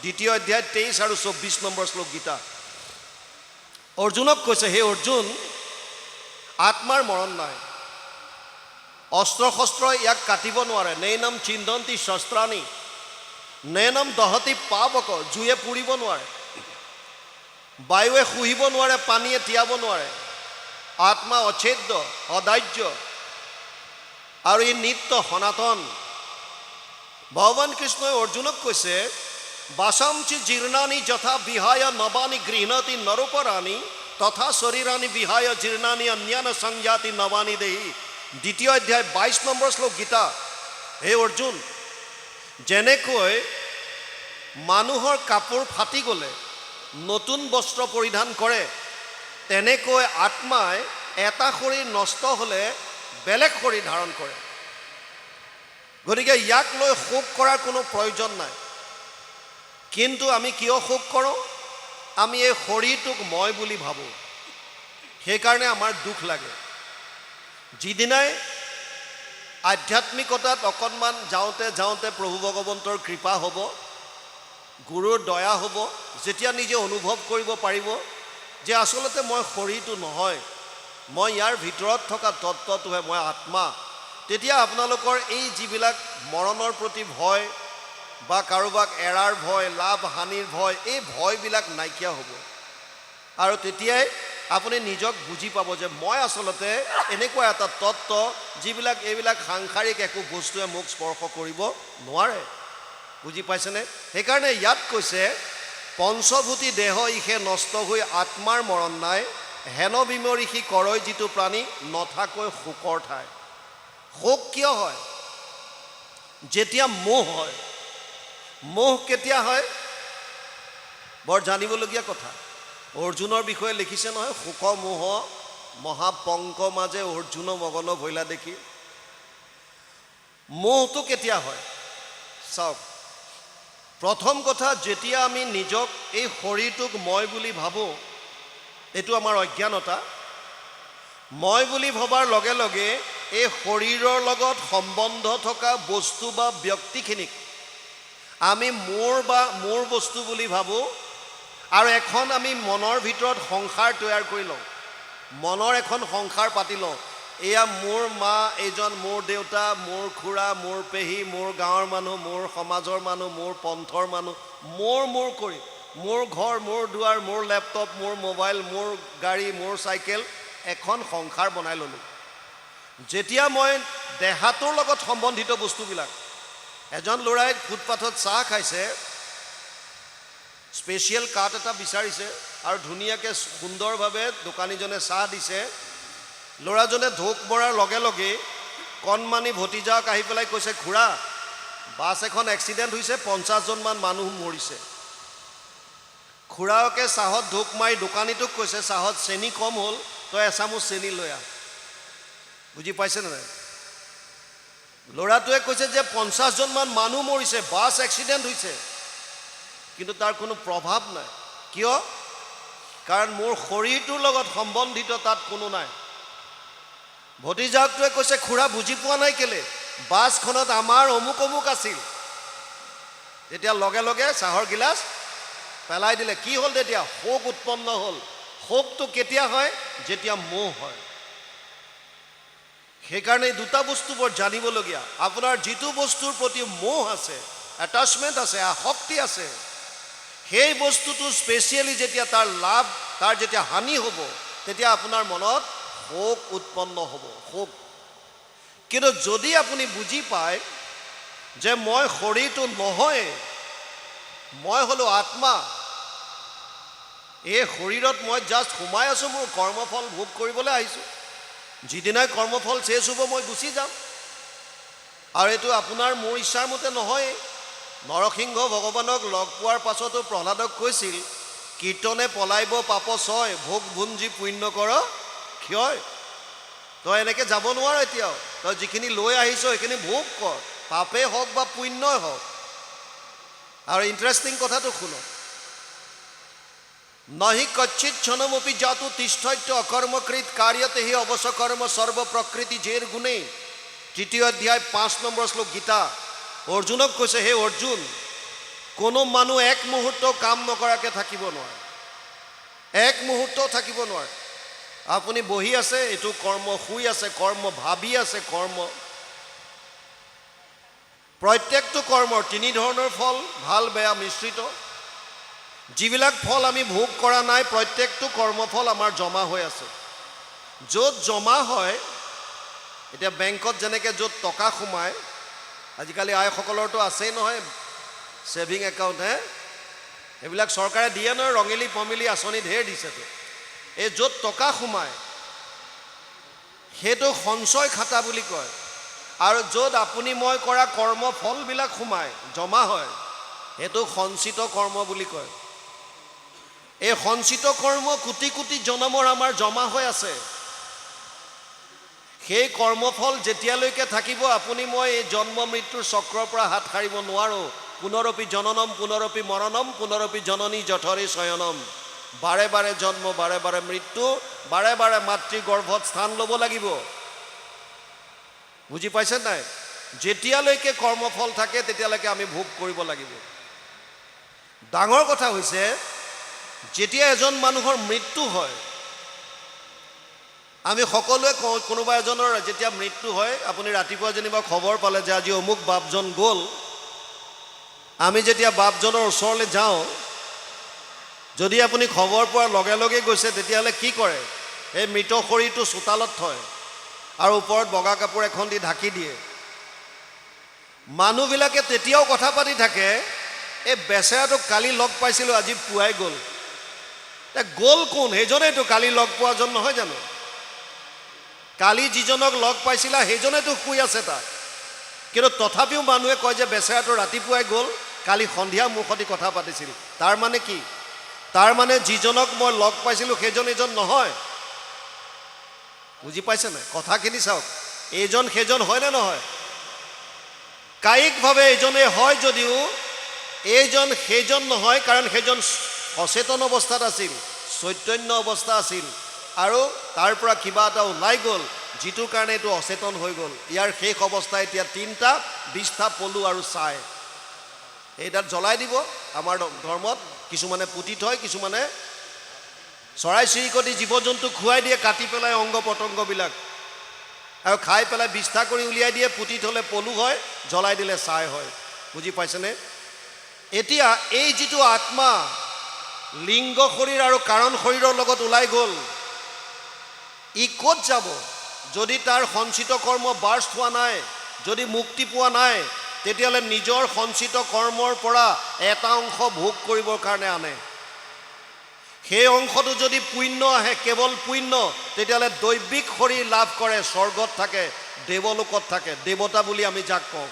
দ্বিতীয় অধ্যায় 23 আৰু 24 নম্বৰ শ্লোক গীতা। অৰ্জুনক কৈছে, হে অৰ্জুন, আত্মাৰ মৰণ নাই, অস্ত্ৰ শস্ত্ৰ ইয়াক কাটিব নোৱাৰে। নৈনম চিন্দন্তি শস্ত্ৰাণি নৈনম দহতি পাৱক, জুয়ে পুৰিব নোৱাৰে, বায়ুৱে শুহিব নোৱাৰে, পানীয়ে তিয়াব নোৱাৰে। আত্মা অচ্ছেদ্য, অদাহ্য আৰু ই নিত্য সনাতন। ভগৱান কৃষ্ণই অৰ্জুনক কৈছে, বাসামচি জীৰ্ণানি যথা বিহায় নবানি গৃহণতি নৰোপৰাণি তথা শৰীৰানি বিহায় জীৰ্ণানি অন্যান্য সংজাতি নবানি দেহি। দ্বিতীয় অধ্যায় 22 নম্বৰ শ্লোক গীতা। হে অৰ্জুন, যেনেকৈ মানুহৰ কাপোৰ ফাটি গ'লে নতুন বস্ত্ৰ পৰিধান কৰে, তেনেকৈ আত্মাই এটা শৰীৰ নষ্ট হ'লে বেলেগ শৰীৰ ধাৰণ কৰে। গতিকে ইয়াক লৈ শোক কৰাৰ কোনো প্ৰয়োজন নাই। কিন্তু আমি কিয় শোক কৰোঁ? আমি এই শৰীৰটোক মই বুলি ভাবোঁ, সেইকাৰণে আমাৰ দুখ লাগে। যিদিনাই আধ্যাত্মিকতাত অকণমান যাওঁতে যাওঁতে প্ৰভু ভগৱন্তৰ কৃপা হ'ব, গুৰুৰ দয়া হ'ব, যেতিয়া নিজে অনুভৱ কৰিব পাৰিব যে আচলতে মই শৰীৰটো নহয়, মই ইয়াৰ ভিতৰত থকা তত্ত্বটোহে, মই আত্মা, তেতিয়া আপোনালোকৰ এই যিবিলাক মৰণৰ প্ৰতি ভয় বা কাৰোবাক এৰাৰ ভয়, লাভ হানিৰ ভয়, এই ভয়বিলাক নাইকিয়া হ'ব। আৰু তেতিয়াই আপুনি নিজক বুজি পাব যে মই আচলতে এনেকুৱা এটা তত্ত্ব যিবিলাক এইবিলাক সাংসাৰিক একো বস্তুৱে মোক স্পৰ্শ কৰিব নোৱাৰে। বুজি পাইছেনে? সেইকাৰণে ইয়াত কৈছে, পঞ্চভূতি দেহ ইহে নষ্ট হৈ আত্মাৰ মৰণ নাই, হেন বিমৰিষি কৰৈ যিটো প্ৰাণী নথাকৈ শোকৰ ঠাই। শোক কিয় হয়? যেতিয়া মোহ হয়। মোহ কেতিয়া হয়? বৰ জানিবলগীয়া কথা। অৰ্জুনৰ বিষয়ে লিখিছে নহয়, শোক মোহ মহাপংক মাজে অৰ্জুন মগন ভৈলা দেখি। মোহটো কেতিয়া হয়? চাওক, প্ৰথম কথা, যেতিয়া আমি নিজক এই শৰীৰটোক মই বুলি ভাবোঁ, এইটো আমাৰ অজ্ঞানতা। মই বুলি ভবাৰ লগে লগে এই শৰীৰৰ লগত সম্বন্ধ থকা বস্তু বা ব্যক্তিখিনিক আমি মোৰ বস্তু বুলি ভাবোঁ, আৰু এখন আমি মনৰ ভিতৰত সংসাৰ তৈয়াৰ কৰি লওঁ, মনৰ এখন সংসাৰ পাতি লওঁ। এয়া মোৰ মা, এইজন মোৰ দেউতা, মোৰ খুৰা, মোৰ পেহী, মোৰ গাঁৱৰ মানুহ, মোৰ সমাজৰ মানুহ, মোৰ পন্থৰ মানুহ, মোৰ কৰি মোৰ ঘৰ, মোৰ দুৱাৰ, মোৰ লেপটপ, মোৰ মোবাইল, মোৰ গাড়ী, মোৰ চাইকেল, এখন সংসাৰ বনাই ল'লোঁ। যেতিয়া মই দেহাটোৰ লগত সম্বন্ধিত বস্তুবিলাক, এজন ল'ৰাই ফুটপাথত চাহ খাইছে, স্পেচিয়েল কাপ এটা বিচাৰিছে আৰু ধুনীয়াকৈ সুন্দৰভাৱে দোকানীজনে চাহ দিছে। ল'ৰাজনে ঢোক মৰাৰ লগে লগে কণমানি ভতিজাক আহি পেলাই কৈছে, খুৰা, বাছ এখন এক্সিডেণ্ট হৈছে, 50জনমান মানুহ মৰিছে। খুৰাকে চাহত ঢোক মাৰি দোকানীটোক কৈছে, চাহত চেনি কম হ'ল, তই এচামুচ চেনি লৈ আহ। বুজি পাইছেনে নাই? ল'ৰাটোৱে কৈছে যে 50জনমান মানুহ মৰিছে, বাছ এক্সিডেণ্ট হৈছে, কিন্তু তাৰ কোনো প্ৰভাৱ নাই। কিয়? কাৰণ মোৰ শৰীৰটোৰ লগত সম্বন্ধিত তাত কোনো নাই। ভতিজাকটোৱে কৈছে, খুৰা বুজি পোৱা নাই কেলে, বাছখনত আমাৰ অমুক অমুক আছিল। তেতিয়া লগে লগে চাহৰ গিলাচ পেলাই দিলে। কি হ'ল তেতিয়া? শোক উৎপন্ন হ'ল। শোকটো কেতিয়া হয়? যেতিয়া মোহ হয়। সেইকাৰণে এই দুটা বস্তু বৰ জানিবলগীয়া। আপোনাৰ যিটো বস্তুৰ প্ৰতি মোহ আছে, এটাচমেণ্ট আছে, আসক্তি আছে, সেই বস্তুটো স্পেচিয়েলি যেতিয়া তাৰ লাভ, তাৰ যেতিয়া হানি হ'ব, তেতিয়া আপোনাৰ মনত শোক উৎপন্ন হ'ব, শোক। কিন্তু যদি আপুনি বুজি পায় যে মই শৰীৰটো নহয়, মই হ'লো আত্মা, এই শৰীৰত মই জাষ্ট সোমাই আছোঁ, মোৰ কৰ্মফল ভোগ কৰিবলৈ আহিছোঁ, যিদিনাই কৰ্মফল শেষ হ'ব মই গুচি যাম। আৰু এইটো আপোনাৰ মোৰ ইচ্ছাৰ মতে নহয়। নৰসিংহ ভগৱানক লগ পোৱাৰ পাছতো প্ৰহ্লাদক কৈছিল, কীৰ্তনে পলাইব পাপ ছয়, ভোগ ভুঞ্জি পুণ্য কৰ ক্ষয়। তই এনেকৈ যাব নোৱাৰ এতিয়াও, তই যিখিনি লৈ আহিছ সেইখিনি ভোগ কৰ, পাপেই হওক বা পুণ্যই হওক। আৰু ইণ্টাৰেষ্টিং কথাটো শুনক, নহি কচ্ছিত ক্ষণমপি জাতু তিষ্ঠত্য অকৰ্মকৃত কাৰ্যতে হি অৱশ্যকৰ্ম সৰ্ব প্ৰকৃতি জেৰ গুণে। তৃতীয় অধ্যায় 5 নম্বৰ শ্লোক গীতা। অৰ্জুনক কৈছে, হে অৰ্জুন, কোনো মানুহ এক মুহূৰ্ত কাম নকৰাকৈ থাকিব নোৱাৰে, এক মুহূৰ্ত থাকিব নোৱাৰে। আপুনি বহি আছে, এইটো কৰ্ম, শুই আছে কৰ্ম, ভাবি আছে কৰ্ম। প্ৰত্যেকটো কৰ্মৰ তিনি ধৰণৰ ফল, ভাল বেয়া মিশ্ৰিত। যিবিলাক ফল আমি ভোগ কৰা নাই, প্ৰত্যেকটো কৰ্মফল আমাৰ জমা হৈ আছে। য'ত জমা হয়, এতিয়া বেংকত যেনেকৈ য'ত টকা সোমায়, আজিকালি আইসকলৰতো আছেই নহয় ছেভিং একাউণ্ট, এইবিলাক চৰকাৰে দিয়ে নহয়, ৰঙিলী পমিলি আঁচনি ঢেৰ দিছেতো। এই য'ত টকা সোমায় সেইটো সঞ্চয় খাতা বুলি কয়। আৰু য'ত আপুনি মই কৰা কৰ্মফলবিলাক সোমায়, জমা হয়, সেইটো সঞ্চিত কৰ্ম বুলি কয়। এই সঞ্চিত কৰ্ম কোটি কোটি জনমৰ আমাৰ জমা হৈ আছে। সেই কৰ্মফল যেতিয়ালৈকে থাকিব, আপুনি মই এই জন্ম মৃত্যুৰ চক্ৰৰ পৰা হাত সাৰিব নোৱাৰোঁ। পুনৰপি জননম পুনৰপি মৰণম পুনৰপি জননী জঠৰে শয়নম। বাৰে বাৰে জন্ম, বাৰে বাৰে মৃত্যু, বাৰে বাৰে মাতৃ গৰ্ভত স্থান ল'ব লাগিব। বুজি পাইছে নাই? যেতিয়ালৈকে কৰ্মফল থাকে তেতিয়ালৈকে আমি ভোগ কৰিব লাগিব। ডাঙৰ কথা হৈছে, যেতিয়া এজন মানুহৰ মৃত্যু হয়, আমি সকলোৱে কওঁ, কোনোবা এজনৰ যেতিয়া মৃত্যু হয়, আপুনি ৰাতিপুৱা যেনিবা খবৰ পালে যে আজি অমুক বাপজন গ'ল, আমি যেতিয়া বাপজনৰ ওচৰলৈ যাওঁ, যদি আপুনি খবৰ পোৱাৰ লগে লগে গৈছে, তেতিয়াহ'লে কি কৰে? এই মৃত শৰীৰটো চোতালত থয় আৰু ওপৰত বগা কাপোৰ এখন দি ঢাকি দিয়ে। মানুহবিলাকে তেতিয়াও কথা পাতি থাকে, এই বেচেৰাটোক কালি লগ পাইছিলোঁ, আজি পুৱাই গ'ল। গ'ল কোন? সেইজনেইতো কালি লগ পোৱাজন নহয় জানো? কালি যিজনক লগ পাইছিলা সেইজনেতো শুই আছে তাত। কিন্তু তথাপিও মানুহে কয় যে বেচেৰাটো ৰাতিপুৱাই গ'ল, কালি সন্ধিয়া মোৰ সৈতে কথা পাতিছিল। তাৰ মানে কি? তাৰ মানে যিজনক মই লগ পাইছিলোঁ সেইজন এইজন নহয়। বুজি পাইছে নাই? কথাখিনি চাওক, এইজন সেইজন হয়নে নহয়? কায়িকভাৱে এইজনে হয় যদিও এইজন সেইজন নহয়, কাৰণ সেইজন সচেতন অৱস্থাত আছিল, চৈতন্য অৱস্থা আছিল, আৰু তাৰ পৰা কিবা এটা ওলাই গ'ল, যিটোৰ কাৰণে এইটো অচেতন হৈ গ'ল। ইয়াৰ শেষ অৱস্থা এতিয়া 3টা 20টা পলু আৰু ছাই। এইটাত জ্বলাই দিব। আমাৰ ধৰ্মত কিছুমানে পুতি থয়, কিছুমানে চৰাই চিৰিকটি জীৱ জন্তু খুৱাই দিয়ে, কাটি পেলাই অংগ পতংগবিলাক, আৰু খাই পেলাই বিষ্ঠা কৰি উলিয়াই দিয়ে। পুতি থ'লে পলু হয়, জ্বলাই দিলে ছাই হয়। বুজি পাইছেনে? এতিয়া এই যিটো আত্মা লিংগ শৰীৰ আৰু কাৰণ শৰীৰৰ লগত ওলাই গ'ল, ই ক'ত যাব? যদি তাৰ সঞ্চিত কৰ্ম বাৰ্ষ্ট হোৱা নাই, যদি মুক্তি পোৱা নাই, তেতিয়াহ'লে নিজৰ সঞ্চিত কৰ্মৰ পৰা এটা অংশ ভোগ কৰিবৰ কাৰণে আনে। সেই অংশটো যদি পুণ্য আহে, কেৱল পুণ্য, তেতিয়াহ'লে দৈবিক শৰীৰ লাভ কৰে, স্বৰ্গত থাকে, দেৱলোকত থাকে, দেৱতা বুলি আমি যাক কওঁ।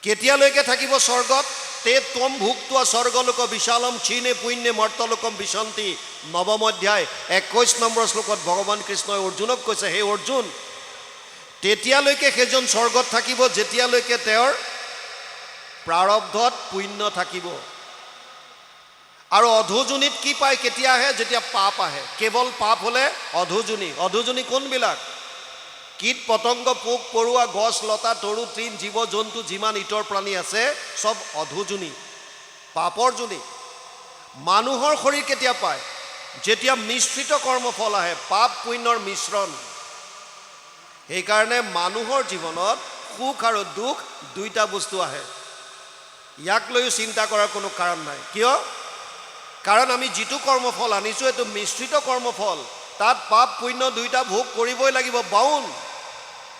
কেতিয়ালৈকে থাকিব স্বৰ্গত? তে ত্বম ভুক্ত্বা স্বৰ্গলোক বিশালম ক্ষীণে পুণ্যে মৰ্তলোকম বিশন্তি। 9ম অধ্যায় 21 নম্বৰ শ্লোকত ভগৱান কৃষ্ণই অৰ্জুনক কৈছে, হে অৰ্জুন, তেতিয়ালৈকে সেইজন স্বৰ্গত থাকিব যেতিয়ালৈকে তেওঁৰ প্ৰাৰব্ধত পুণ্য থাকিব। আৰু অধোজনীত কি পায়? কেতিয়া আহে? যেতিয়া পাপ আহে। কেৱল পাপ হ'লে অধোজনী। অধোজনী কোনবিলাক? কীট পতংগ, পোক পৰুৱা, গছ লতা, তৰু তৃণ, জীৱ জন্তু, যিমান ইতৰ প্ৰাণী আছে, চব অধোজনী, পাপৰ জনী। মানুহৰ শৰীৰ কেতিয়া পায়? যেতিয়া মিশ্ৰিত কৰ্মফল আহে, পাপ পুণ্যৰ মিশ্ৰণ। সেইকাৰণে মানুহৰ জীৱনত সুখ আৰু দুখ দুইটা বস্তু আহে। ইয়াক লৈও চিন্তা কৰাৰ কোনো কাৰণ নাই। কিয়? কাৰণ আমি যিটো কৰ্মফল আনিছোঁ, এইটো মিশ্ৰিত কৰ্মফল। তাত পাপ পুণ্য দুইটা ভোগ কৰিবই লাগিব, বাউন।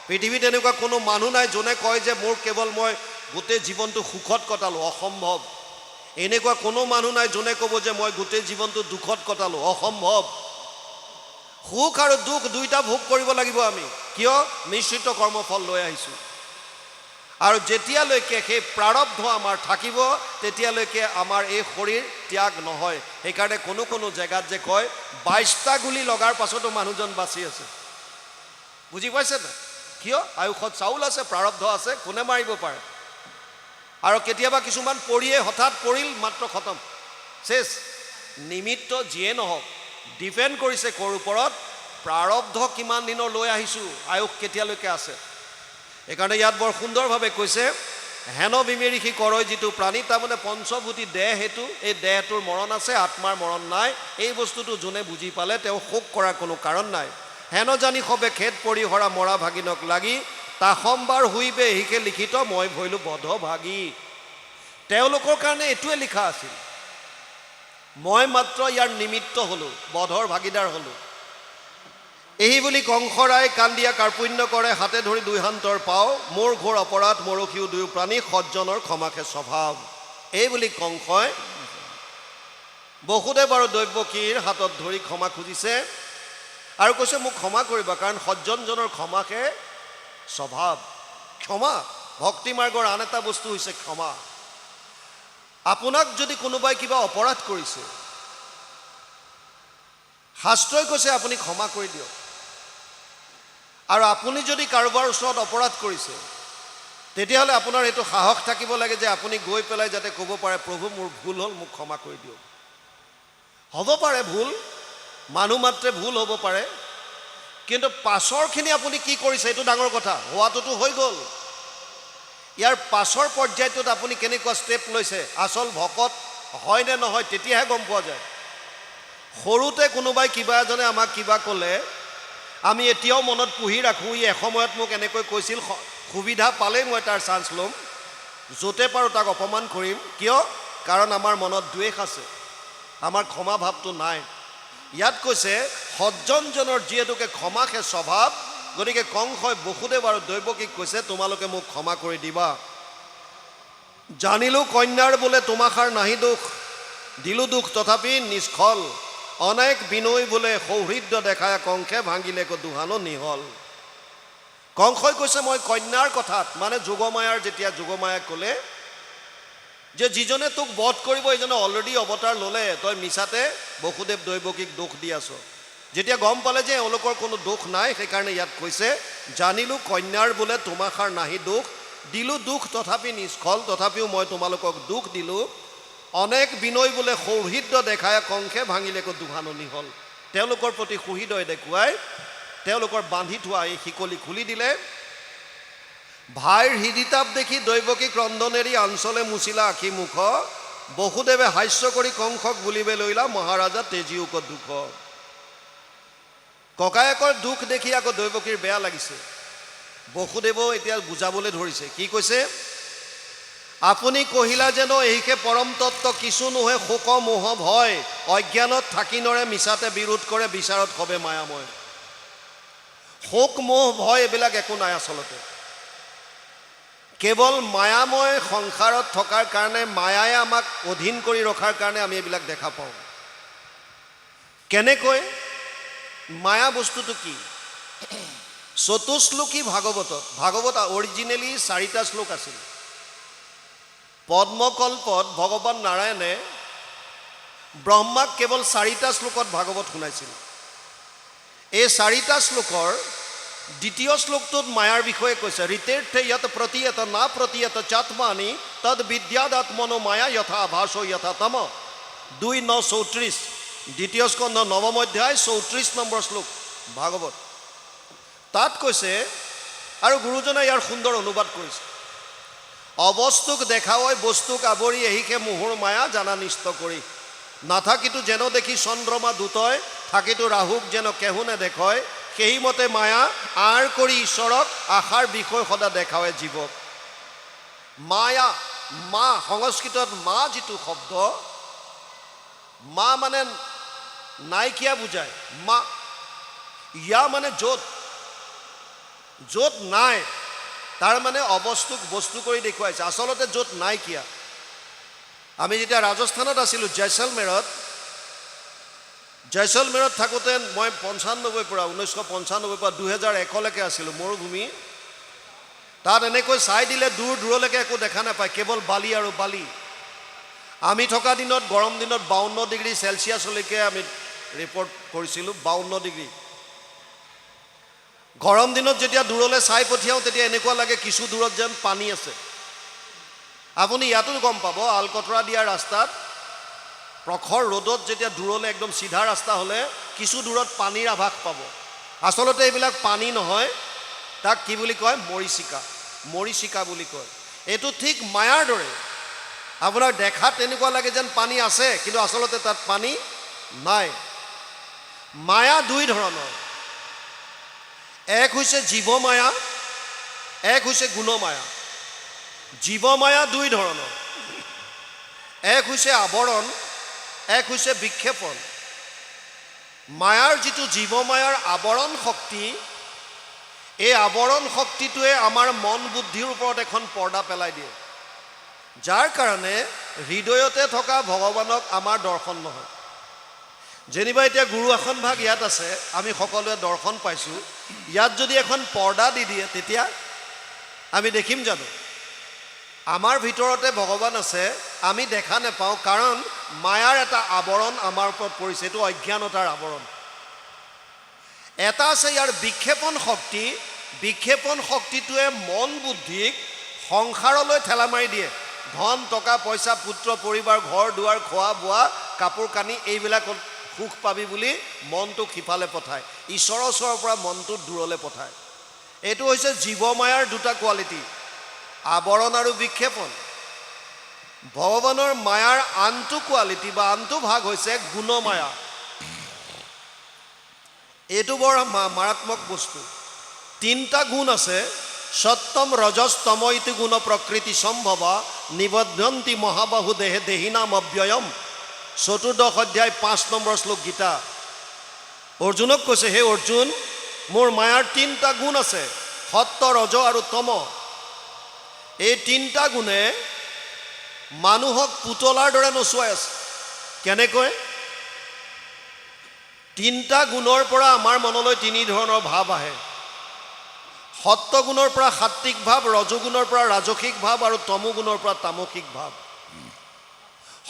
পৃথিৱীত এনেকুৱা কোনো মানুহ নাই যোনে কয় যে মোৰ কেৱল মই গোটেই জীৱনটো সুখত কটালোঁ। অসম্ভৱ। এনেকুৱা কোনো মানুহ নাই যোনে ক'ব যে মই গোটেই জীৱনটো দুখত কটালোঁ। অসম্ভৱ। সুখ আৰু দুখ দুইটা ভোগ কৰিব লাগিব আমি। কিয়? মিশ্ৰিত কৰ্মফল লৈ আহিছোঁ। আৰু যেতিয়ালৈকে সেই প্ৰাৰব্ধ আমাৰ থাকিব, তেতিয়ালৈকে আমাৰ এই শৰীৰ ত্যাগ নহয়। সেইকাৰণে কোনো কোনো জেগাত যে কয় 22টা গুলি লগাৰ পাছতো মানুহজন বাচি আছে। বুজি পাইছে নাই? কিয়? আয়ুষত চাউল আছে, প্ৰাৰব্ধ আছে, কোনে মাৰিব পাৰে। আৰু কেতিয়াবা কিছুমান পৰিয়ে হঠাৎ পৰিল, মাত্ৰ খতম, শেষ। নিমিত্ত যিয়ে নহওক, ডিপেণ্ড কৰিছে ক'ৰ ওপৰত? প্ৰাৰব্ধ কিমান দিনৰ লৈ আহিছোঁ, আয়ুস কেতিয়ালৈকে আছে। সেইকাৰণে ইয়াত বৰ সুন্দৰভাৱে কৈছে, হেন বিমেৰিষি কৰৈ যিটো প্ৰাণী, তাৰমানে পঞ্চভূতি দেহ, সেইটো এই দেহটোৰ মৰণ আছে, আত্মাৰ মৰণ নাই। এই বস্তুটো যোনে বুজি পালে তেওঁ শোক কৰাৰ কোনো কাৰণ নাই। হেন জানি সবে খেদ পৰি হৰা মৰা ভাগিনক লাগি, তাসমবাৰ হুইবে এহিকে লিখিত মই ভৈলো বধ ভাগি। তেওঁলোকৰ কাৰণে এইটোৱে লিখা আছিল, মই মাত্ৰ ইয়াৰ নিমিত্ত হ'লোঁ, বধৰ ভাগিদাৰ হ'লোঁ। এই বুলি কংসৰাই কান্দিয়া কাৰ্পুণ্য কৰে, হাতে ধৰি দুই হান্তৰ পাওঁ, মোৰ ঘোৰ অপৰাধ মৰখীও দুয়ো প্ৰাণী, সজ্জনৰ ক্ষমাখে স্বভাৱ। এই বুলি কংসই বসুদেৱ আৰু দৈৱকীৰ হাতত ধৰি ক্ষমা খুজিছে আৰু কৈছে মোক ক্ষমা কৰিবা, কাৰণ সজ্জনজনৰ ক্ষমাখে স্বভাৱ। ক্ষমা, ভক্তি মাৰ্গৰ আন এটা বস্তু হৈছে ক্ষমা। আপোনাক যদি কোনোবাই কিবা অপৰাধ কৰিছে, শাস্ত্ৰই কৈছে আপুনি ক্ষমা কৰি দিয়ক। আৰু আপুনি যদি কাৰোবাৰ ওচৰত অপৰাধ কৰিছে, তেতিয়াহ'লে আপোনাৰ এইটো সাহস থাকিব লাগে যে আপুনি গৈ পেলাই যাতে ক'ব পাৰে প্ৰভু মোৰ ভুল হ'ল, মোক ক্ষমা কৰি দিয়ক। হ'ব পাৰে ভুল, মানুহ মাত্ৰে ভুল হ'ব পাৰে, কিন্তু পাছৰখিনি আপুনি কি কৰিছে এইটো ডাঙৰ কথা। হোৱাটোতো হৈ গ'ল, ইয়াৰ পাছৰ পৰ্যায়টোত আপুনি কেনেকুৱা ষ্টেপ লৈছে, আচল ভকত হয় নে নহয় তেতিয়াহে গম পোৱা যায়। সৰুতে কোনোবাই কিবা এজনে আমাক কিবা ক'লে, আমি এতিয়াও মনত পুহি ৰাখোঁ, ই এসময়ত মোক এনেকৈ কৈছিল, সুবিধা পালেই মই তাৰ চান্স ল'ম, য'তে পাৰোঁ তাক অপমান কৰিম। কিয়? কাৰণ আমাৰ মনত দ্বেষ আছে, আমাৰ ক্ষমা ভাৱটো নাই। ইয়াত কৈছে সজ্জনজনৰ যিহেতুকে ক্ষমাখে স্বভাৱ, গতিকে কংসই বসুদেৱ আৰু দৈৱকীক কৈছে তোমালোকে মোক ক্ষমা কৰি দিবা। জানিলোঁ কন্যাৰ বোলে তোমাষাৰ নাহি দুখ, দিলোঁ দুখ তথাপি নিষ্ফল, অনেক বিনয় বোলে সৌহৃদ্য দেখায়, কংসে ভাঙিলে দুহানো নিহল। কংসই কৈছে মই কন্যাৰ কথাত, মানে যোগমায়াৰ যেতিয়া যোগমায়াক ক'লে যে যিজনে তোক বধ কৰিব এইজনে অলৰেডি অৱতাৰ ল'লে, তই মিছাতে বসুদেৱ দৈৱকীক দোষ দি আছ। যেতিয়া গম পালে যে এওঁলোকৰ কোনো দোষ নাই, সেইকাৰণে ইয়াত কৈছে জানিলোঁ কন্যাৰ বোলে তোমাষাৰ নাহি দুখ, দিলোঁ দুখ তথাপি নিষ্ফল, তথাপিও মই তোমালোকক দুখ দিলোঁ। অনেক বিনয় বোলে সৌহৃদ্য দেখায়, কংসে ভাঙিলে দুহানো নিহল। তেওঁলোকৰ প্ৰতি সুহৃদয় দেখুৱাই তেওঁলোকৰ বান্ধি থোৱা এই শিকলি খুলি দিলে। ভাইৰ হৃদিতাপ দেখি দৈৱকীক ক্ৰন্দনেৰি আঞ্চলে মুচিলা আখি মুখ, বসুদেৱে হাস্য কৰি কংসক বুলিবে লৈলা, মহাৰাজা তেজীয়োক দুখ। ককায়েকৰ দুখ দেখি আকৌ দৈৱকীৰ বেয়া লাগিছে। বসুদেৱো এতিয়া বুজাবলৈ ধৰিছে, কি কৈছে? আপুনি কহিলা যেন এইকে পৰম তত্ত্ব, কিছু নোহে শোক মোহ ভয়, অজ্ঞানত থাকি নৰে মিছাতে বিৰোধ কৰে, বিচাৰত সবে মায়াময়। শোক মোহ ভয় এইবিলাক একো নাই আচলতে, কেৱল মায়াময় সংসাৰত থকাৰ কাৰণে, মায়াই আমাক অধীন কৰি ৰখাৰ কাৰণে আমি এইবিলাক দেখা পাওঁ। কেনেকৈ? মায়া বস্তুটো কি? চতুশ্লোকী ভাগৱতত, ভাগৱত অৰিজিনেলি 4টা শ্লোক আছিল। পদ্মকল্পত ভগৱান নাৰায়ণে ব্ৰহ্মাক কেৱল 4টা শ্লোকত ভাগৱত শুনাইছিল। এই 4টা শ্লোকৰ দ্বিতীয় শ্লোকটোত মায়াৰ বিষয়ে কৈছে, ঋতেৰ্থে যত প্ৰতীয়ত না প্ৰতীয়ত চাত্মানি তদ বিদ্যাদাত্মনো মায়া যথা আভাসো যথা তম। 2:9-34 দ্বিতীয় স্কন্ধ 9ম অধ্যায় 34 নম্বৰ শ্লোক ভাগৱত। তাত কৈছে, আৰু গুৰুজনে ইয়াৰ সুন্দৰ অনুবাদ কৰিছে, অবস্তুক দেখাৱই বস্তুক আৱৰি এহিকে মোহৰ মায়া জানা নিষ্ট কৰি, নাথাকিতো যেন দেখি চন্দ্ৰমা দুতয়, থাকিতো ৰাহুক যেন কেহুনে দেখয়, সেইমতে মায়া আঁৰ কৰি ঈশ্বৰক আশাৰ বিষয় সদা দেখাৱে জীৱক। মায়া, মা, সংস্কৃতত মা যিটো শব্দ, মা মানে নাইকিয়া বুজায়। মা, ইয়া মানে য'ত, য'ত নাই তাৰ মানে অবস্তুক বস্তু কৰি দেখুৱাইছে, আচলতে য'ত নাইকিয়া। আমি যেতিয়া ৰাজস্থানত আছিলোঁ জয়ছলমেৰত থাকোঁতে, মই 1995 পৰা 2001লৈকে আছিলোঁ, মৰুভূমি। তাত এনেকৈ চাই দিলে দূৰ দূৰলৈকে একো দেখা নাপায়, কেৱল বালি আৰু বালি। আমি থকা দিনত গৰম দিনত 52 ডিগ্ৰী চেলচিয়াছলৈকে আমি ৰিপৰ্ট কৰিছিলোঁ, 52 ডিগ্ৰী। গৰম দিনত যেতিয়া দূৰলৈ চাই পঠিয়াওঁ তেতিয়া এনেকুৱা লাগে কিছু দূৰত যেন পানী আছে। আপুনি ইয়াতো গম পাব, আলকটৰা দিয়া ৰাস্তাত প্ৰখৰ ৰ'দত যেতিয়া দূৰলৈ একদম চিধা ৰাস্তা হ'লে কিছু দূৰত পানীৰ আভাস পাব। আচলতে এইবিলাক পানী নহয়, তাক কি বুলি কয়? মৰীচিকা। মৰীচিকা বুলি কয়। এইটো ঠিক মায়াৰ দৰে। আপোনাক দেখাত তেনেকুৱা লাগে যেন পানী আছে, কিন্তু আচলতে তাত পানী নাই। মায়া দুই ধৰণৰ, এক হৈছে জীৱ মায়া, এক হৈছে গুণমায়া। জীৱ মায়া দুই ধৰণৰ, এক হৈছে আৱৰণ, এক হৈছে বিক্ষেপণ। মায়াৰ যিটো জীৱ মায়াৰ আৱৰণ শক্তি, এই আৱৰণ শক্তিটোৱে আমাৰ মন বুদ্ধিৰ ওপৰত এখন পৰ্দা পেলাই দিয়ে, যাৰ কাৰণে হৃদয়তে থকা ভগৱানক আমাৰ দৰ্শন নহয়। যেনিবা এতিয়া গুৰু আসন ভাগ ইয়াত আছে, আমি সকলোৱে দৰ্শন পাইছোঁ। ইয়াত যদি এখন পৰ্দা দি দিয়ে তেতিয়া আমি দেখিম জানো? আমাৰ ভিতৰতে ভগৱান আছে, আমি দেখা নাপাওঁ, কাৰণ মায়াৰ এটা আৱৰণ আমাৰ ওপৰত পৰিছে। এইটো অজ্ঞানতাৰ আৱৰণ। এটা আছে ইয়াৰ বিক্ষেপণ শক্তি। বিক্ষেপণ শক্তিটোৱে মন বুদ্ধিক সংসাৰলৈ ঠেলা মাৰি দিয়ে। ধন টকা পইচা, পুত্ৰ পৰিবাৰ, ঘৰ দুৱাৰ, খোৱা বোৱা, কাপোৰ কানি, এইবিলাকত সুখ পাবি বুলি মনটোক সিফালে পঠায়, ঈশ্বৰৰ ওচৰৰ পৰা মনটো দূৰলৈ পঠায়। এইটো হৈছে জীৱ মায়াৰ দুটা কোৱালিটি, আৱৰণ আৰু বিক্ষেপণ। ভগৱানৰ মায়াৰ আনটো কোৱালিটি বা আনটো ভাগ হৈছে গুণমায়া। এইটো বৰ মাৰাত্মক বস্তু। তিনিটা গুণ আছে, সত্যম ৰজস তম ইতি গুণ প্ৰকৃতি সম্ভৱ নিবদ্ধন্তি মহাবাহু দেহে দেহিনাম অব্যয়ম। 14 অধ্যায় 5 নম্বৰ শ্লোক গীতা। অৰ্জুনক কৈছে, হে অৰ্জুন, মোৰ মায়াৰ তিনিটা গুণ আছে, সত্য, ৰজ আৰু তম। এই তিনিটা গুণে মানুহক পুতলাৰ দৰে নচুৱাই আছে। কেনেকৈ? তিনিটা গুণৰ পৰা আমাৰ মনলৈ তিনি ধৰণৰ ভাৱ আহে। সত্য গুণৰ পৰা সাত্বিক ভাৱ, ৰজগুণৰ পৰা ৰাজসিক ভাৱ আৰু তমগুণৰ পৰা তামসিক ভাৱ।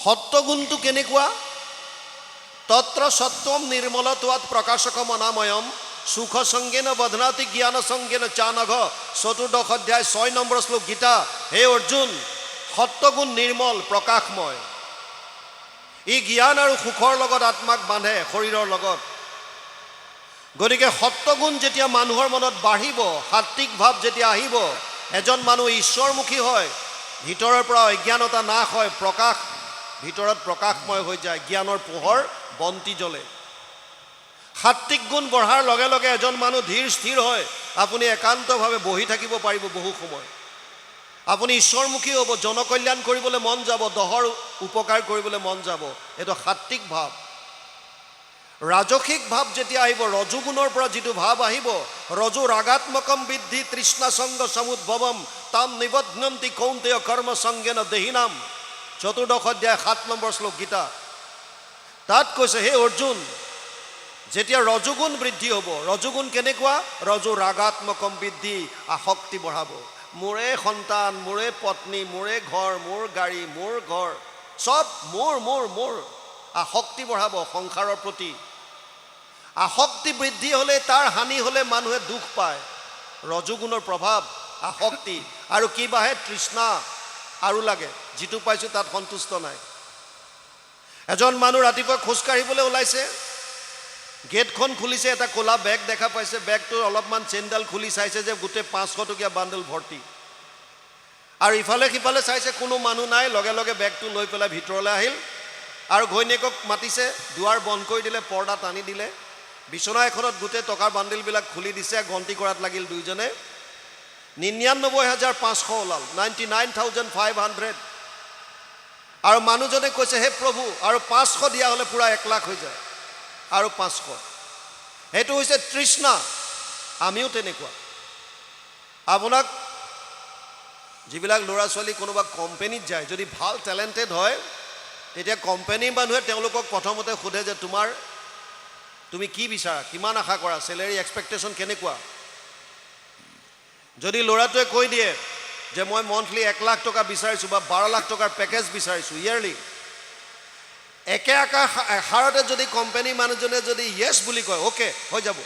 সত্য গুণটো কেনেকুৱা? তত্ৰ সত্বম নিৰ্মলত্বাৎ প্ৰকাশকম অনাময়ম সুখ সংগেন বধনাতি জ্ঞান সংগেন চানঘ। 14 অধ্যায় 6 নম্বৰ শ্লোক গীতা। হে অৰ্জুন, সত্যগুণ নিৰ্মল, প্ৰকাশময়। ই জ্ঞান আৰু সুখৰ লগত আত্মাক বান্ধে, শৰীৰৰ লগত। গতিকে সত্যগুণ যেতিয়া মানুহৰ মনত বাঢ়িব, সাত্বিক ভাৱ যেতিয়া আহিব, এজন মানুহ ঈশ্বৰমুখী হয়, ভিতৰৰ পৰা অজ্ঞানতা নাশ হয়, প্ৰকাশ ভিতৰত প্ৰকাশময় হৈ যায়, জ্ঞানৰ পোহৰ বন্তি জ্বলে। সাত্বিক গুণ বঢ়াৰ লগে লগে এজন মানুহ ধীৰ স্থিৰ হয়। আপুনি একান্তভাৱে বহি থাকিব পাৰিব বহু সময়। আপুনি ঈশ্বৰমুখী হ'ব, জনকল্যাণ কৰিবলৈ মন যাব, দহৰ উপকাৰ কৰিবলৈ মন যাব। এইটো সাত্বিক ভাৱ। ৰাজসিক ভাৱ যেতিয়া আহিব, ৰজুগুণৰ পৰা যিটো ভাৱ আহিব, ৰজু ৰাগাত্মকম বৃদ্ধি তৃষ্ণা সংগ সমুদ্ভৱম তাম নিবধ্নন্তি কৌন্তেয় কৰ্ম সংগেন দেহিনাম। 14 অধ্যায় 7 নম্বৰ শ্লোক গীতা। তাত কৈছে, হে অৰ্জুন, যেতিয়া ৰজুগুণ বৃদ্ধি হ'ব, ৰজুগুণ কেনেকুৱা? ৰজু ৰাগাত্মকম বৃদ্ধি, আসক্তি বঢ়াব। মোৰে সন্তান, মোৰে পত্নী, মোৰে ঘৰ, মোৰ গাড়ী, মোৰ ঘৰ, চব মোৰ মোৰ মোৰ। আসক্তি বঢ়াব সংসাৰৰ প্ৰতি। আসক্তি বৃদ্ধি হ'লে, তাৰ হানি হ'লে মানুহে দুখ পায়। ৰজুগুণৰ প্ৰভাৱ, আসক্তি। আৰু কি বাঢ়ে? তৃষ্ণা আৰু লাগে, যিটো পাইছোঁ তাত সন্তুষ্ট নাই। এজন মানুহ ৰাতিপুৱা খোজকাঢ়িবলৈ ওলাইছে, গেটখন খুলিছে, এটা ক'লা বেগ দেখা পাইছে, বেগটোৰ অলপমান চেইনডাল খুলি চাইছে যে গোটেই 500 টকীয়া বাণ্ডেল ভৰ্তি। আৰু ইফালে সিফালে চাইছে, কোনো মানুহ নাই। লগে লগে বেগটো লৈ পেলাই ভিতৰলৈ আহিল আৰু ঘৈণীয়েকক মাতিছে, দুৱাৰ বন্ধ কৰি দিলে, পৰ্দা টানি দিলে, বিচনা এখনত গোটেই টকাৰ বাণ্ডেলবিলাক খুলি দিছে, গন্তি কৰাত লাগিল দুইজনে। 99,500 ওলাল, 99,500। আৰু মানুহজনে কৈছে, হে প্ৰভু, আৰু 500 দিয়া হ'লে পূৰা 1 লাখ হৈ যায়, আৰু 500। সেইটো হৈছে তৃষ্ণা। আমিও তেনেকুৱা। আপোনাক যিবিলাক ল'ৰা ছোৱালী কোনোবা কোম্পেনীত যায়, যদি ভাল টেলেণ্টেড হয়, তেতিয়া কোম্পেনীৰ মানুহে তেওঁলোকক প্ৰথমতে সোধে যে তুমি কি বিচাৰা, কিমান আশা কৰা, চেলেৰী এক্সপেক্টেশ্যন কেনেকুৱা। যদি ল'ৰাটোৱে কৈ দিয়ে যে মই মন্থলি 1 লাখ টকা বিচাৰিছোঁ বা 12 লাখ টকাৰ পেকেজ বিচাৰিছোঁ ইয়েৰলি, একে এষাৰতে যদি কোম্পানী মানুহজনে যদি য়েছ বুলি কয়, অ'কে হৈ যাব,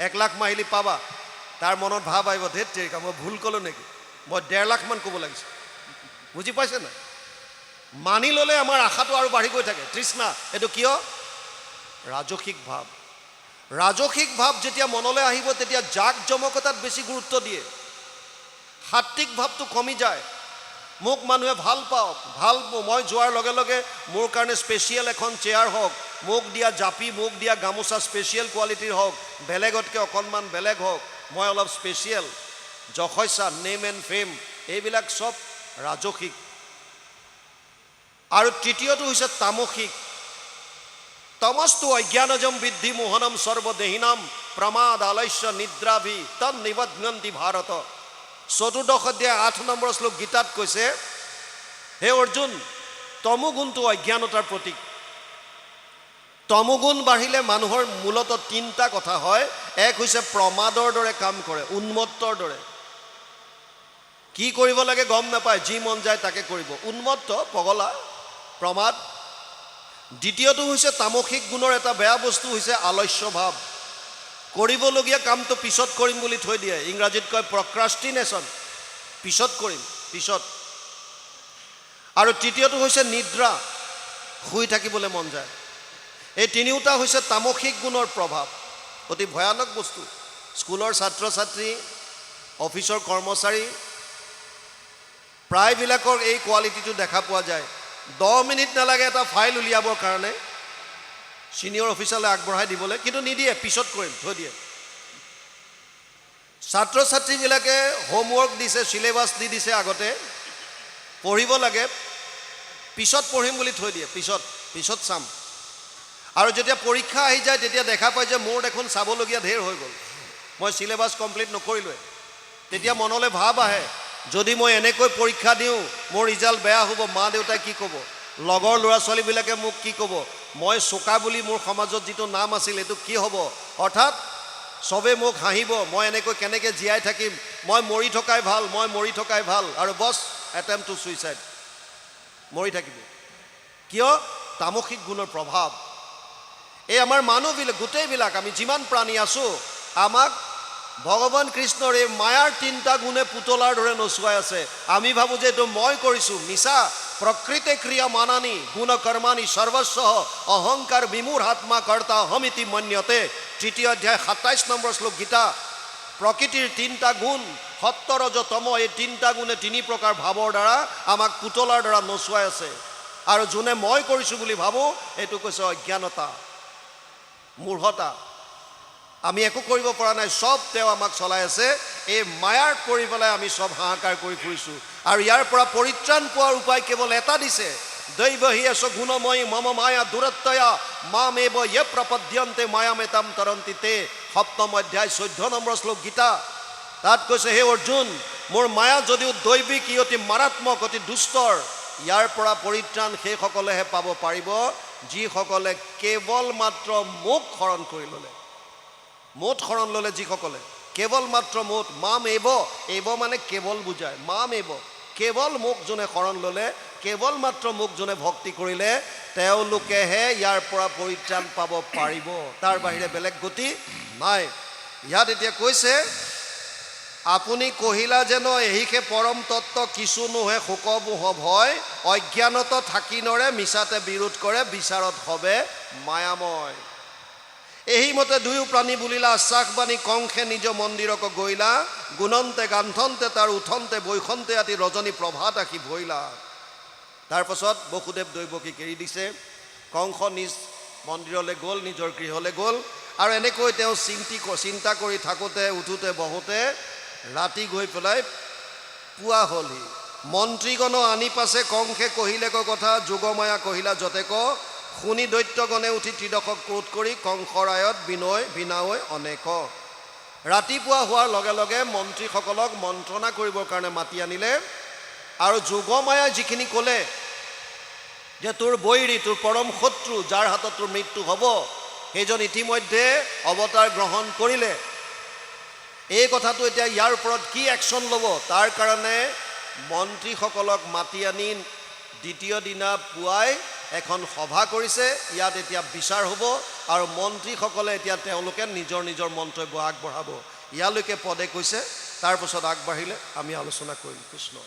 1 লাখ মাহিলী পাবা, তাৰ মনত ভাৱ আহিব, ধেত তেৰিকা মই ভুল ক'লোঁ নেকি, মই 1.5 লাখ মান ক'ব লাগিছিল। বুজি পাইছে নাই? মানি ল'লে আমাৰ আশাটো আৰু বাঢ়ি গৈ থাকে, তৃষ্ণা। এইটো কিয়? ৰাজসিক ভাৱ। ৰাজসিক ভাৱ যেতিয়া মনলৈ আহিব, তেতিয়া জাক জমকতাত বেছি গুৰুত্ব দিয়ে, সাত্বিক ভাৱটো কমি যায়। মোক মানুহে ভাল পাওক, মই যোৱাৰ লগে লগে মোৰ কাৰণে স্পেচিয়েল এখন চেয়াৰ হওক, মোক দিয়া জাপি, মোক দিয়া গামোচা স্পেচিয়েল কোৱালিটিৰ হওক, বেলেগতকৈ অকণমান বেলেগ হওক, মই অলপ স্পেচিয়েল, যশস্যা, নেম এণ্ড ফেম, এইবিলাক চব ৰাজসিক। আৰু তৃতীয়টো হৈছে তামসিক। তমস্তু অজ্ঞানজম বিদ্ধি মোহনম সৰ্বদেহিনাম প্ৰমাদ আলস্য নিদ্ৰাভি তন নিবধ্নন্তি ভাৰত। 14 অধ্যায় 8 নম্বৰ শ্লোক গীতাত কৈছে, হে অৰ্জুন, তমোগুণটো অজ্ঞানতাৰ প্ৰতীক। তমোগুণ বাঢ়িলে মানুহৰ মূলত 3টা কথা হয়। এক হৈছে প্ৰমাদৰ দৰে কাম কৰে, উন্মত্তৰ দৰে। কি কৰিব লাগে গম নাপায়, যি মন যায় তাকে কৰিব, উন্মত্ত, পগলা, প্ৰমাদ। দ্বিতীয়টো হৈছে তামসিক গুণৰ এটা বেয়া বস্তু হৈছে আলস্য ভাৱ। কৰিবলগীয়া কামটো পিছত কৰিম বুলি থৈ দিয়ে, ইংৰাজীত কয় প্ৰক্ৰাষ্টিনেশ্যন, পিছত কৰিম, পিছত। আৰু তৃতীয়টো হৈছে নিদ্ৰা, শুই থাকিবলৈ মন যায়। এই তিনিওটা হৈছে তামসিক গুণৰ প্ৰভাৱ, অতি ভয়ানক বস্তু। স্কুলৰ ছাত্ৰ ছাত্ৰী, অফিচৰ কৰ্মচাৰী, প্ৰায়বিলাকৰ এই কোৱালিটিটো দেখা পোৱা যায়। 10 মিনিট নালাগে এটা ফাইল উলিয়াবৰ কাৰণে ছিনিয়ৰ অফিচাৰলৈ আগবঢ়াই দিবলৈ, কিন্তু নিদিয়ে, পিছত কৰিম, থৈ দিয়ে। ছাত্ৰ ছাত্ৰীবিলাকে হোমৱৰ্ক দিছে, চিলেবাছ দি দিছে, আগতে পঢ়িব লাগে, পিছত পঢ়িম বুলি থৈ দিয়ে, পিছত চাম। আৰু যেতিয়া পৰীক্ষা আহি যায় তেতিয়া দেখা পায় যে মোৰ দেখোন চাবলগীয়া ঢেৰ হৈ গ'ল, মই চিলেবাছ কমপ্লিট নকৰিলোৱে। তেতিয়া মনলৈ ভাৱ আহে, যদি মই এনেকৈ পৰীক্ষা দিওঁ মোৰ ৰিজাল্ট বেয়া হ'ব, মা দেউতাই কি ক'ব, লগৰ ল'ৰা ছোৱালীবিলাকে মোক কি ক'ব, মই চোকা বুলি মোৰ সমাজত যিটো নাম আছিল এইটো কি হ'ব, অৰ্থাৎ চবে মোক হাঁহিব, মই এনেকৈ কেনেকৈ জীয়াই থাকিম, মই মৰি থকাই ভাল, মই মৰি থকাই ভাল। আৰু বছ, এটেম্প টু ছুইচাইড, মৰি থাকিব। কিয়? তামসিক গুণৰ প্ৰভাৱ। এই আমাৰ মানুহবিলাক, গোটেইবিলাক, আমি যিমান প্ৰাণী আছোঁ, আমাক ভগৱান কৃষ্ণৰ এই মায়াৰ 3টা গুণে পুতলাৰ দৰে নচুৱাই আছে। আমি ভাবোঁ যে এইটো মই কৰিছোঁ, মিছা। প্ৰকৃতে ক্ৰিয়া মানানি গুণ কৰ্মানি সৰ্বস্ব অহংকাৰ বিমূঢ় আত্মা কৰ্তা হমিতি মন্যতে। 3 অধ্যায় 27 নম্বৰ শ্লোক গীতা। প্ৰকৃতিৰ 3টা গুণ, সত্য ৰজ তম, এই 3টা গুণে 3 প্ৰকাৰ ভাৱৰ দ্বাৰা আমাক পুতলাৰ দ্বাৰা নচুৱাই আছে। আৰু যোনে মই কৰিছোঁ বুলি ভাবোঁ, এইটো কৈছে অজ্ঞানতা, মূঢ়তা। আমি একো কৰিব পৰা নাই, চব তেওঁ আমাক চলাই আছে। এই মায়াত পৰি পেলাই আমি চব হাহাকাৰ কৰি ফুৰিছোঁ। আৰু ইয়াৰ পৰা পৰিত্ৰাণ পোৱাৰ উপায় কেৱল এটা দিছে, দৈৱহী এছ গুণময়ী মম মায়া দূৰত্বয়া মামেব য়ে প্ৰপদ্যন্তে মায়ামেতাম তৰন্তি তে। 7ম অধ্যায় 14 নম্বৰ শ্লোক গীতা। তাত কৈছে, হে অৰ্জুন, মোৰ মায়া যদিও দৈৱিক, ই অতি মাৰাত্মক, অতি দুষ্টৰ। ইয়াৰ পৰা পৰিত্ৰাণ সেইসকলেহে পাব পাৰিব যিসকলে কেৱল মাত্ৰ মোক শৰণ কৰি ল'লে। মোত শৰণ ল'লে যিসকলে, কেৱল মাত্ৰ মোত, মাম এব মানে কেৱল বুজায়, মাম এব, কেৱল মোক যোনে শৰণ ল'লে, কেৱল মাত্ৰ মোক যোনে ভক্তি কৰিলে, তেওঁলোকেহে ইয়াৰ পৰা পৰিত্ৰাণ পাব পাৰিব, তাৰ বাহিৰে বেলেগ গতি নাই। ইয়াত এতিয়া কৈছে, আপুনি কহিলা যেন এহিকে পৰম তত্ত্ব কিছু নোহে শোকমোহ ভয়, অজ্ঞানত থাকি নৰে মিছাতে বিৰোধ কৰে, বিচাৰত হবে মায়াময়। এই মতে দুয়ো প্ৰাণী বুলিলা আশ্বাসবাণী কংসে নিজ মন্দিৰক গৈলা, গুণন্তে গান্থন্তে তাৰ উঠন্তে বৈখন্তে আতি ৰজনী প্ৰভাত আহি ভৈলা। তাৰপাছত বসুদেৱ দৈৱকীক এৰি দিছে, কংস নিজ মন্দিৰলৈ গ'ল, নিজৰ গৃহলৈ গ'ল। আৰু এনেকৈ তেওঁ চিন্তা কৰি থাকোঁতে, উঠোঁতে বহোঁতে ৰাতি গৈ পেলাই পুৱা হ'লহি। মন্ত্ৰীগণ আনি পাছে কংসে কহিলেক কথা, যোগমায়া কহিলা যতেক, শুনি দৈত্যগণে উঠি ত্ৰিদশক ক্ৰোধ কৰি কংসৰায়ত বিনাৱৈ অনেক। ৰাতিপুৱা হোৱাৰ লগে লগে মন্ত্ৰীসকলক মন্ত্ৰণা কৰিবৰ কাৰণে মাতি আনিলে। আৰু যোগমায়াই যিখিনি ক'লে যে তোৰ বৈৰী, তোৰ পৰম শত্ৰু, যাৰ হাতত তোৰ মৃত্যু হ'ব, সেইজন ইতিমধ্যে অৱতাৰ গ্ৰহণ কৰিলে। এই কথাটো এতিয়া ইয়াৰ ওপৰত কি একশ্যন ল'ব, তাৰ কাৰণে মন্ত্ৰীসকলক মাতি আনি দ্বিতীয় দিনা পুৱাই এখন সভা কৰিছে। ইয়াত এতিয়া বিচাৰ হ'ব আৰু মন্ত্ৰীসকলে এতিয়া তেওঁলোকে নিজৰ নিজৰ মন্তব্য আগবঢ়াব। ইয়ালৈকে পদে কৈছে, তাৰপাছত আগবাঢ়িলে আমি আলোচনা কৰিম। কৃষ্ণ।